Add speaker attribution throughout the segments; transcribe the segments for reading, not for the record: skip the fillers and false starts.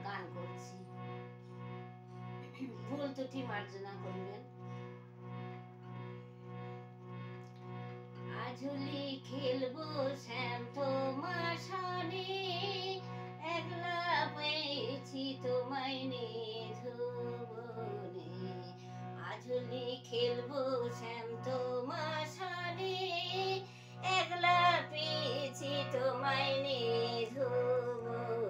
Speaker 1: গান করছি, ভুল ত্রুটি মার্জনা করবেন। আঝুলি খেলবো শ্যাম তোমার সনে, একলা পেয়েছি তোমায় নিধুবনে। আঝুলি খেলবো শ্যাম তোমার সনে, একলা পেয়েছি তোমায় নিধুবনে।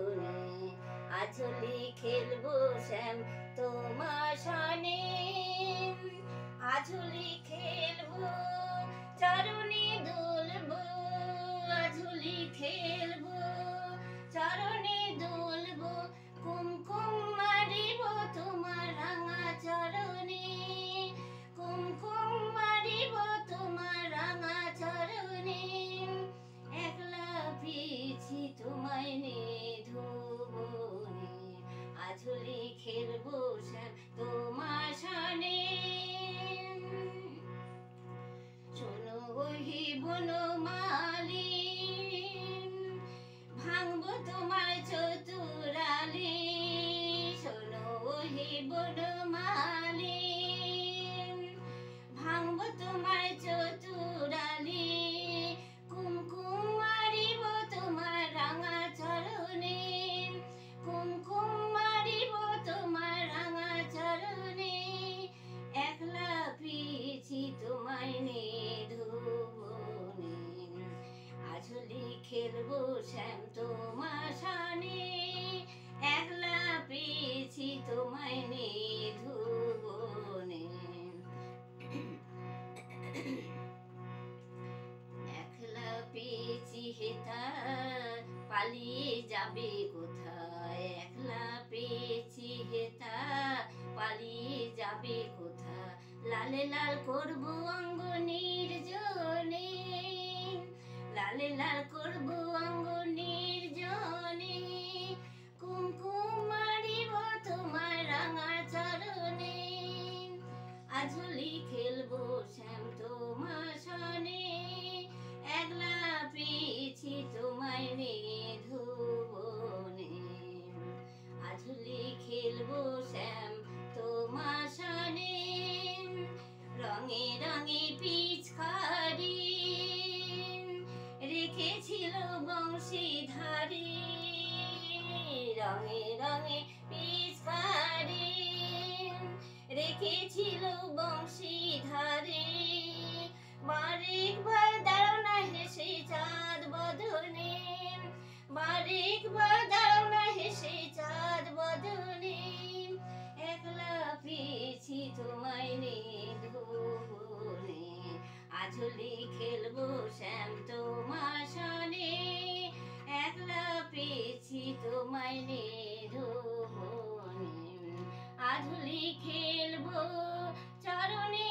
Speaker 1: আঝুলি খেলবো শ্যাম তোমার সনে, আঝুলি খেলবো চরণে দুলবো, আঝুলি খেলবো চরণে দুলবো, কুমকুম মারিব তোমার রাঙা চরণে, কুমকুম মারিব তোমার রাঙা চরণে। একলা পেয়েছি তোমায় নিধুবনে, আঝুলি খেলবো শ্যাম তোমার সনে। শোনো ওহি বনমালী, ভাঙবো তোমার চতুরালি। শোনো ওহি বনমালী, ভাঙবো তোমার চতুরালি, কুমকুম মারিব তোমার রাঙা চরণে, কুমকুম মারিব তোমার রাঙা চরণে। একলা পেয়েছি তোমায় নিধুবনে, আঝুলি খেলবো শ্যাম তোমার সনে, একলা পেয়েছি তোমায় নিধুবনে। একলা পেয়েছি হেতা, পালিয়ে যাবে কোথায়, একলা পেয়েছি হেতা, পালিয়ে যাবে কোথায়। লালে লাল করবো অঙ্গ নির্জনে, লালে লাল করবো অঙ্গ নির্জনে, কুমকুম মারিব তোমার রাঙা চরণে। আঝুলি খেলবো শ্যাম তোমার সনে, একলা পেয়েছি তোমায় নিধুবনে। আঝুলি খেলবো শ্যাম তোমার সনে, রঙে রঙে পিচকারি রেখেছিল বংশীধারী, রঙে রঙে পিচকারি রেখেছিল বংশীধারী। বারেকবার দাঁড়াও না হেসে চাঁদ বদনে, বারেকবার দাঁড়াও না হেসে চাঁদ বদনে। একলা পেয়েছি তোমায় নিধুবনে, আঝুলি খেলবো শ্যাম তোমার সনে, একলা পেয়েছি তোমায় নিধুবনে। আঝুলি খেলবো চরণে